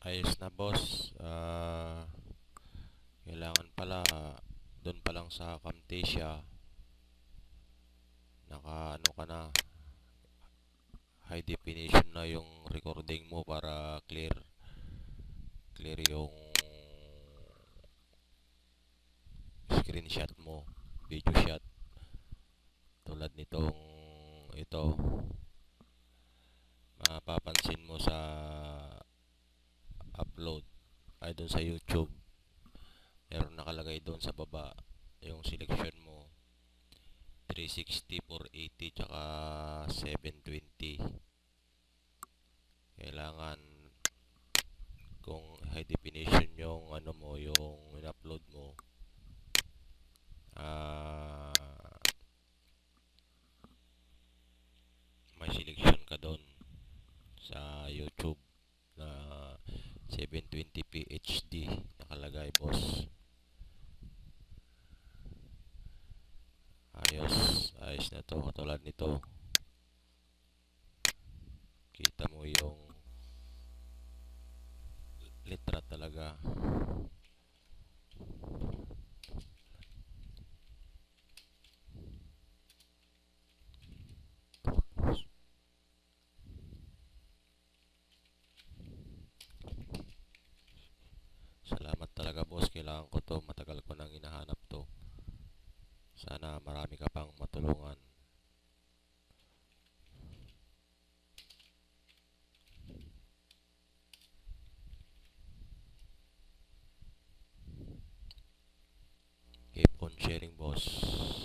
Ayos na boss. Kailangan pala doon pa lang sa Camtasia naka ano ka na, high definition na yung recording mo para clear yung screenshot mo, video shot, tulad nitong ito. Mapapansin mo sa upload ay doon sa YouTube, meron nakalagay doon sa baba yung selection mo, 360, 480 tsaka 720. Kailangan kung high definition yung ano mo, yung in-upload mo, ah may selection ka doon sa YouTube na 720p HD nakalagay boss. Ayos na to, katulad nito. Kita mo yung litra talaga. Salamat talaga boss, kailangan ko to, matagal ko nang hinahanap to. Sana marami ka pang matulungan. Keep on sharing boss.